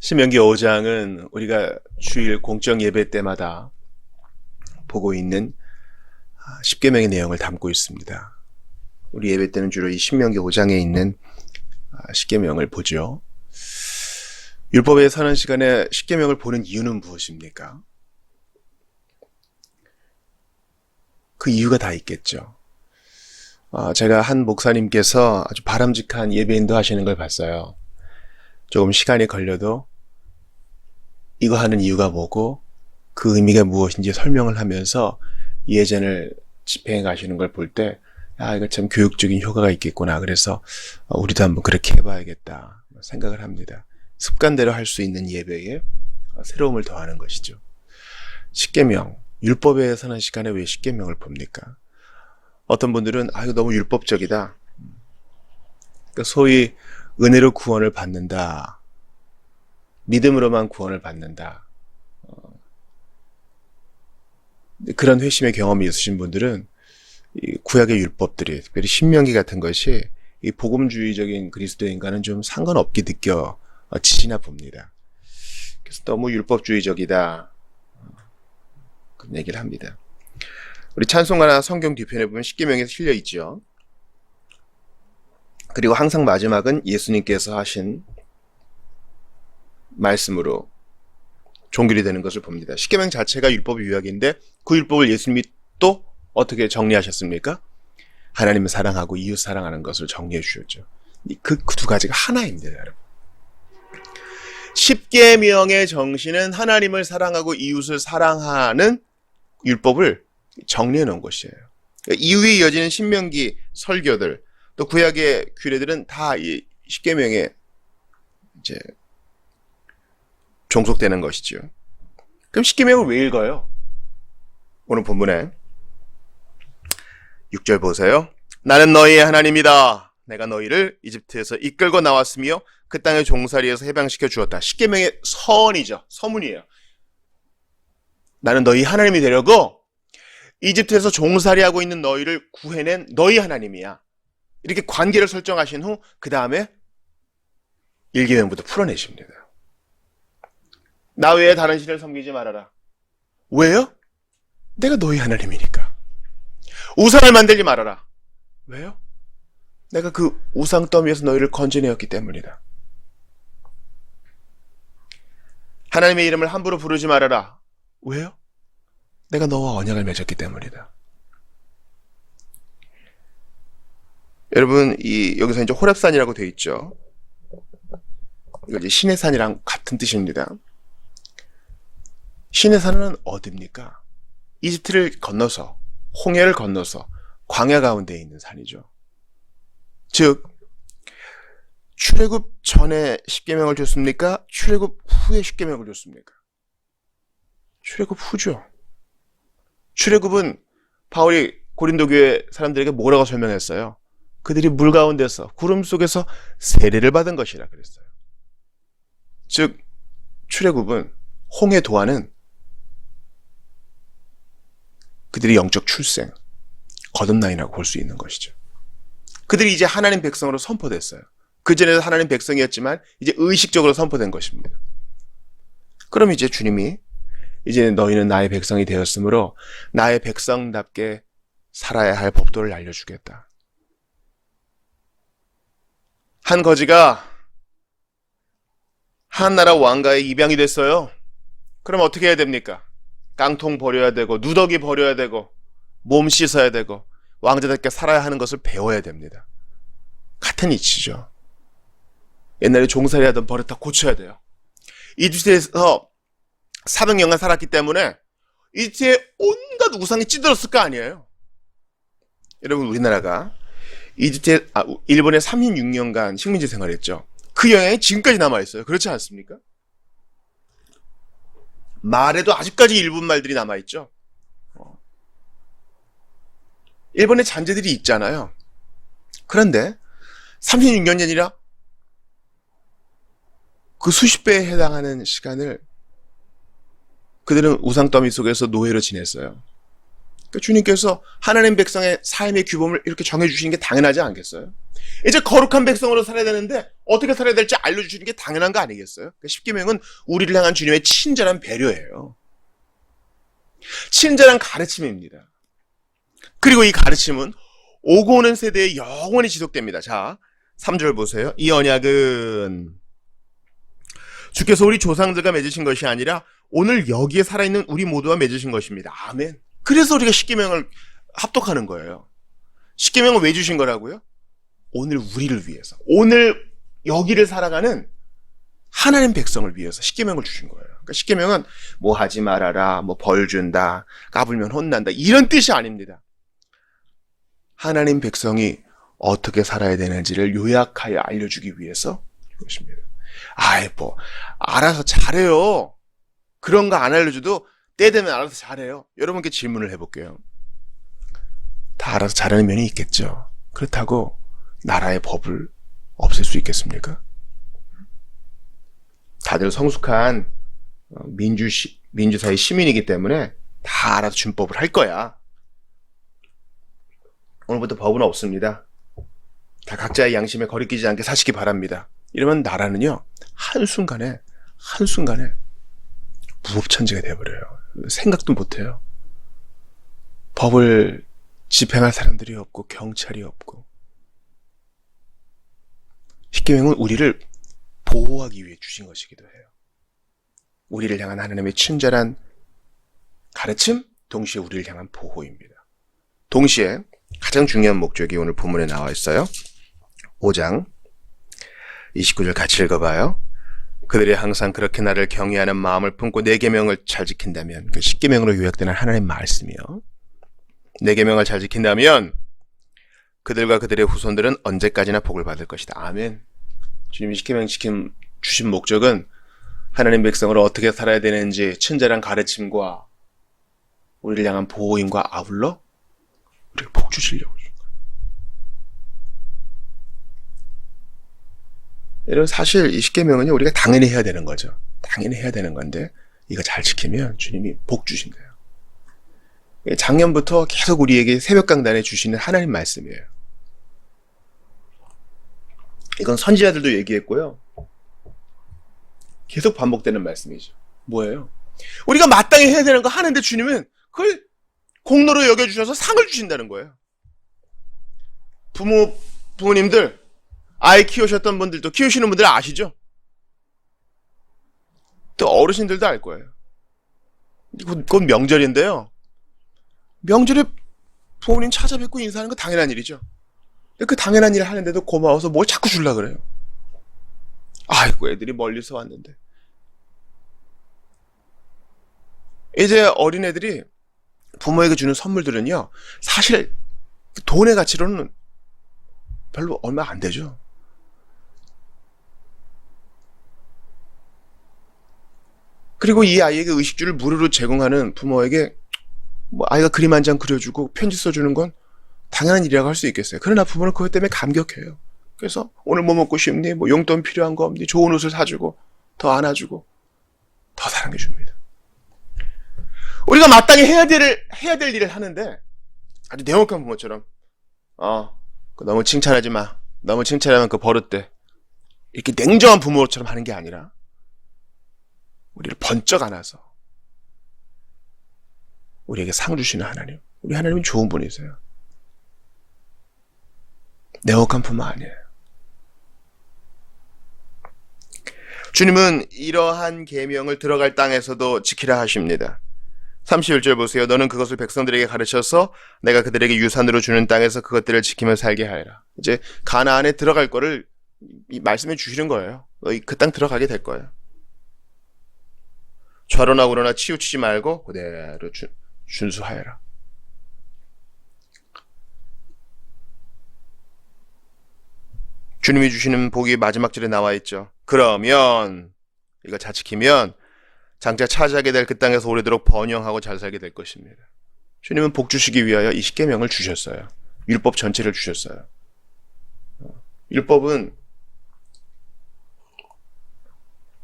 신명기 5장은 우리가 주일 공적 예배 때마다 보고 있는 십계명의 내용을 담고 있습니다. 우리 예배 때는 주로 이 신명기 5장에 있는 십계명을 보죠. 율법에 사는 시간에 십계명을 보는 이유는 무엇입니까? 그 이유가 다 있겠죠. 제가 한 목사님께서 아주 바람직한 예배인도 하시는 걸 봤어요. 조금 시간이 걸려도 이거 하는 이유가 뭐고 그 의미가 무엇인지 설명을 하면서 예전을 집행해 가시는 걸 볼 때 이거 참 교육적인 효과가 있겠구나. 그래서 우리도 한번 그렇게 해봐야겠다 생각을 합니다. 습관대로 할 수 있는 예배에 새로움을 더하는 것이죠. 십계명, 율법에 사는 시간에 왜 십계명을 봅니까? 어떤 분들은 이거 너무 율법적이다. 그러니까 소위 은혜로 구원을 받는다. 믿음으로만 구원을 받는다. 그런 회심의 경험이 있으신 분들은 이 구약의 율법들이, 특별히 신명기 같은 것이 이 복음주의적인 그리스도인과는 좀 상관없게 느껴지시나 봅니다. 그래서 너무 율법주의적이다. 그런 얘기를 합니다. 우리 찬송가나 성경 뒤편에 보면 십계명에 실려 있죠. 그리고 항상 마지막은 예수님께서 하신 말씀으로 종결이 되는 것을 봅니다. 십계명 자체가 율법의 요약인데 그 율법을 예수님이 또 어떻게 정리하셨습니까? 하나님을 사랑하고 이웃 사랑하는 것을 정리해 주셨죠. 그 두 가지가 하나입니다, 여러분. 십계명의 정신은 하나님을 사랑하고 이웃을 사랑하는 율법을 정리해 놓은 것이에요. 이후에 이어지는 신명기 설교들, 또 구약의 규례들은 다 이 십계명에 이제 종속되는 것이죠. 그럼 십계명을 왜 읽어요? 오늘 본문에 6절 보세요. 나는 너희의 하나님이다. 내가 너희를 이집트에서 이끌고 나왔으며 그 땅의 종살이에서 해방시켜 주었다. 십계명의 서언이죠. 서문이에요. 나는 너희 하나님이 되려고 이집트에서 종살이하고 있는 너희를 구해낸 너희 하나님이야. 이렇게 관계를 설정하신 후 그 다음에 1계명부터 풀어내십니다. 나 외에 다른 신을 섬기지 말아라. 왜요? 내가 너희 하나님이니까. 우상을 만들지 말아라. 왜요? 내가 그 우상 더미에서 너희를 건져내었기 때문이다. 하나님의 이름을 함부로 부르지 말아라. 왜요? 내가 너와 언약을 맺었기 때문이다. 여러분, 여기서 이제 호렙산이라고 되어 있죠. 이거 이제 신의 산이랑 같은 뜻입니다. 신의 산은 어디입니까? 이집트를 건너서, 홍해를 건너서 광야 가운데 있는 산이죠. 즉, 출애굽 전에 십계명을 줬습니까? 출애굽 후에 십계명을 줬습니까? 출애굽 후죠. 출애굽은 바울이 고린도 교회 사람들에게 뭐라고 설명했어요? 그들이 물 가운데서 구름 속에서 세례를 받은 것이라 그랬어요. 즉 출애굽은 홍해 도하는 그들이 영적 출생, 거듭남이라고 볼 수 있는 것이죠. 그들이 이제 하나님 백성으로 선포됐어요. 그전에도 하나님 백성이었지만 이제 의식적으로 선포된 것입니다. 그럼 이제 주님이 이제 너희는 나의 백성이 되었으므로 나의 백성답게 살아야 할 법도를 알려주겠다. 한 거지가 한 나라 왕가의 입양이 됐어요. 그럼 어떻게 해야 됩니까? 깡통 버려야 되고 누더기 버려야 되고 몸 씻어야 되고 왕자답게 살아야 하는 것을 배워야 됩니다. 같은 이치죠. 옛날에 종살이 하던 버릇 다 고쳐야 돼요. 이집트에서 400년간 살았기 때문에 이집트에 온갖 우상이 찌들었을 거 아니에요. 여러분, 우리나라가 일본에 36년간 식민지 생활했죠. 그 영향이 지금까지 남아있어요. 그렇지 않습니까? 말에도 아직까지 일본 말들이 남아있죠. 일본의 잔재들이 있잖아요. 그런데 36년 전이라 그 수십 배에 해당하는 시간을 그들은 우상 더미 속에서 노예로 지냈어요. 그러니까 주님께서 하나님 백성의 삶의 규범을 이렇게 정해주시는 게 당연하지 않겠어요? 이제 거룩한 백성으로 살아야 되는데 어떻게 살아야 될지 알려주시는 게 당연한 거 아니겠어요? 그러니까 십계명은 우리를 향한 주님의 친절한 배려예요. 친절한 가르침입니다. 그리고 이 가르침은 오고 오는 세대에 영원히 지속됩니다. 자, 3절 보세요. 이 언약은 주께서 우리 조상들과 맺으신 것이 아니라 오늘 여기에 살아있는 우리 모두와 맺으신 것입니다. 아멘. 그래서 우리가 십계명을 합독하는 거예요. 십계명을 왜 주신 거라고요? 오늘 우리를 위해서, 오늘 여기를 살아가는 하나님 백성을 위해서 십계명을 주신 거예요. 그러니까 십계명은 뭐 하지 말아라, 뭐 벌 준다, 까불면 혼난다 이런 뜻이 아닙니다. 하나님 백성이 어떻게 살아야 되는지를 요약하여 알려주기 위해서 그것입니다. 아이 뭐 알아서 잘해요. 그런 거 안 알려줘도 때 되면 알아서 잘해요. 여러분께 질문을 해볼게요. 다 알아서 잘하는 면이 있겠죠. 그렇다고 나라의 법을 없앨 수 있겠습니까? 다들 성숙한 민주사회 시민이기 때문에 다 알아서 준법을 할 거야. 오늘부터 법은 없습니다. 다 각자의 양심에 거리끼지 않게 사시기 바랍니다. 이러면 나라는요 한순간에 무법천지가 되어버려요. 생각도 못해요. 법을 집행할 사람들이 없고 경찰이 없고. 십계명은 우리를 보호하기 위해 주신 것이기도 해요. 우리를 향한 하나님의 친절한 가르침, 동시에 우리를 향한 보호입니다. 동시에 가장 중요한 목적이 오늘 본문에 나와 있어요. 5장 29절 같이 읽어봐요. 그들이 항상 그렇게 나를 경외하는 마음을 품고 내 계명을 잘 지킨다면, 그 십계명으로 요약되는 하나님의 말씀이요. 내 계명을 잘 지킨다면 그들과 그들의 후손들은 언제까지나 복을 받을 것이다. 아멘. 주님이 십계명 주신 목적은 하나님 백성을 어떻게 살아야 되는지 친절한 가르침과 우리를 향한 보호임과 아울러 우리가 복 주시려고 주신 거예요. 여러분 사실 이 십계명은요 우리가 당연히 해야 되는 거죠. 당연히 해야 되는 건데 이거 잘 지키면 주님이 복 주신대요. 작년부터 계속 우리에게 새벽 강단에 주시는 하나님 말씀이에요. 이건 선지자들도 얘기했고요. 계속 반복되는 말씀이죠. 뭐예요? 우리가 마땅히 해야 되는 거 하는데 주님은 그걸 공로로 여겨주셔서 상을 주신다는 거예요. 부모님들, 아이 키우셨던 분들도 키우시는 분들 아시죠? 또 어르신들도 알 거예요. 곧 명절인데요. 명절에 부모님 찾아뵙고 인사하는 거 당연한 일이죠. 그 당연한 일을 하는데도 고마워서 뭘 자꾸 주려고 그래요. 아이고 애들이 멀리서 왔는데. 이제 어린애들이 부모에게 주는 선물들은요 사실 돈의 가치로는 별로 얼마 안 되죠. 그리고 이 아이에게 의식주를 무료로 제공하는 부모에게 뭐 아이가 그림 한 장 그려주고 편지 써주는 건 당연한 일이라고 할 수 있겠어요. 그러나 부모는 그것 때문에 감격해요. 그래서 오늘 뭐 먹고 싶니? 뭐 용돈 필요한 거 없니? 좋은 옷을 사주고 더 안아주고 더 사랑해줍니다. 우리가 마땅히 해야 될 일을 하는데 아주 냉혹한 부모처럼 너무 칭찬하지 마. 너무 칭찬하면 그 버릇돼. 이렇게 냉정한 부모처럼 하는 게 아니라 우리를 번쩍 안아서 우리에게 상 주시는 하나님. 우리 하나님은 좋은 분이세요. 냉혹한 부모 아니에요. 주님은 이러한 계명을 들어갈 땅에서도 지키라 하십니다. 31절 보세요. 너는 그것을 백성들에게 가르쳐서 내가 그들에게 유산으로 주는 땅에서 그것들을 지키며 살게 하여라. 이제 가나안에 들어갈 거를 말씀해 주시는 거예요. 너희 그 땅 들어가게 될 거예요. 좌로나 우로나 치우치지 말고 그대로 준수하여라. 주님이 주시는 복이 마지막 절에 나와 있죠. 그러면 이거 잘 지키면 장차 차지하게 될 그 땅에서 오래도록 번영하고 잘 살게 될 것입니다. 주님은 복 주시기 위하여 이 십계명을 주셨어요. 율법 전체를 주셨어요. 율법은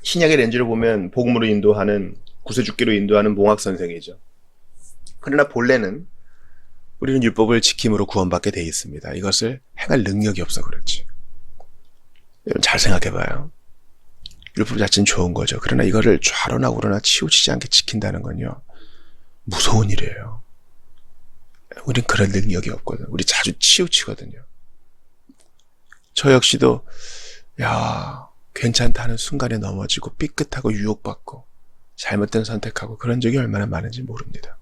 신약의 렌즈로 보면 복음으로 인도하는 구세주께로 인도하는 몽학 선생이죠. 그러나 본래는 우리는 율법을 지킴으로 구원받게 돼 있습니다. 이것을 행할 능력이 없어 그렇지. 여러분 잘 생각해봐요. 율법 자체는 좋은 거죠. 그러나 이거를 좌로나 우로나 치우치지 않게 지킨다는 건요, 무서운 일이에요. 우린 그런 능력이 없거든. 우리 자주 치우치거든요. 저 역시도 괜찮다 하는 순간에 넘어지고 삐끗하고 유혹받고 잘못된 선택하고 그런 적이 얼마나 많은지 모릅니다.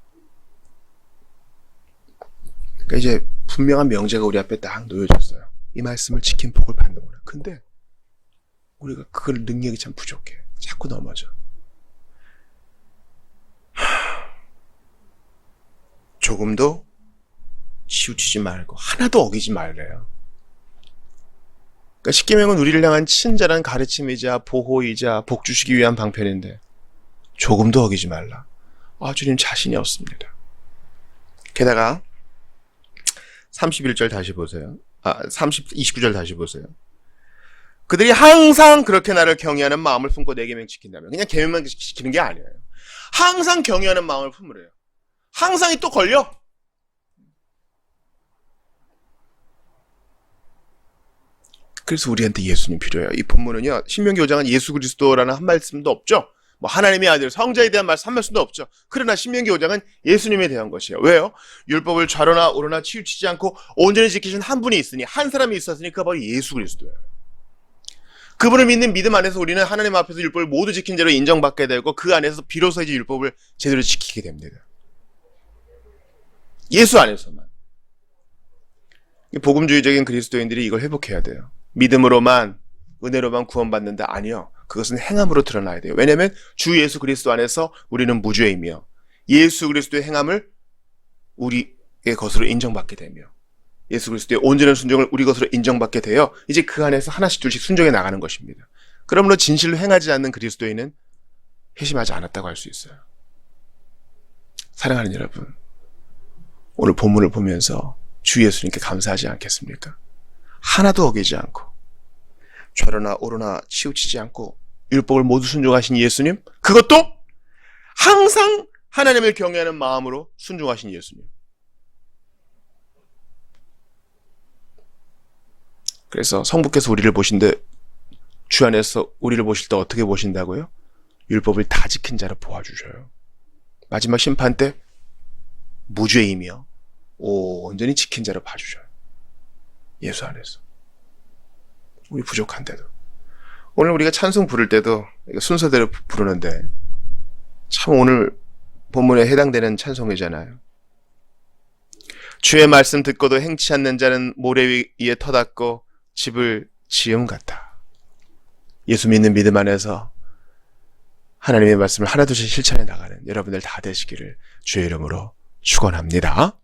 그러니까 이제 분명한 명제가 우리 앞에 딱 놓여졌어요. 이 말씀을 지킨 복을 받는구나. 근데 우리가 그걸 능력이 참 부족해. 자꾸 넘어져. 조금도 치우치지 말고 하나도 어기지 말래요. 그러니까 십계명은 우리를 향한 친절한 가르침이자 보호이자 복 주시기 위한 방편인데 조금도 어기지 말라. 주님 자신이 없습니다. 게다가 31절 다시 보세요. 29절 다시 보세요. 그들이 항상 그렇게 나를 경외하는 마음을 품고 내 계명 지킨다면, 그냥 계명만 지키는 게 아니에요. 항상 경외하는 마음을 품으래요. 항상이 또 걸려. 그래서 우리한테 예수님 필요해요. 이 본문은요, 신명기 5장은 예수 그리스도라는 한 말씀도 없죠. 하나님의 아들 성자에 대한 말씀 한 말씀도 없죠. 그러나 신명기 5장은 예수님에 대한 것이에요. 왜요? 율법을 좌로나 우로나 치우치지 않고 온전히 지키신 한 분이 있으니, 한 사람이 있었으니 그가 바로 예수 그리스도예요. 그분을 믿는 믿음 안에서 우리는 하나님 앞에서 율법을 모두 지킨 죄로 인정받게 되고, 그 안에서 비로소 이제 율법을 제대로 지키게 됩니다. 예수 안에서만. 복음주의적인 그리스도인들이 이걸 회복해야 돼요. 믿음으로만, 은혜로만 구원받는다? 아니요. 그것은 행함으로 드러나야 돼요. 왜냐하면 주 예수 그리스도 안에서 우리는 무죄이며 예수 그리스도의 행함을 우리의 것으로 인정받게 되며 예수 그리스도의 온전한 순종을 우리 것으로 인정받게 되어 이제 그 안에서 하나씩 둘씩 순종해 나가는 것입니다. 그러므로 진실로 행하지 않는 그리스도인은 회심하지 않았다고 할 수 있어요. 사랑하는 여러분, 오늘 본문을 보면서 주 예수님께 감사하지 않겠습니까? 하나도 어기지 않고 좌로나 우로나 치우치지 않고 율법을 모두 순종하신 예수님, 그것도 항상 하나님을 경외하는 마음으로 순종하신 예수님. 그래서 성부께서 우리를 보신데, 주 안에서 우리를 보실 때 어떻게 보신다고요? 율법을 다 지킨 자로 보아주셔요. 마지막 심판 때 무죄이며 온전히 지킨 자로 봐주셔요. 예수 안에서. 우리 부족한데도. 오늘 우리가 찬송 부를 때도 순서대로 부르는데 참 오늘 본문에 해당되는 찬송이잖아요. 주의 말씀 듣고도 행치 않는 자는 모래 위에 터닫고 집을 지음 같다. 예수 믿는 믿음 안에서 하나님의 말씀을 하나둘씩 실천해 나가는 여러분들 다 되시기를 주의 이름으로 축원합니다.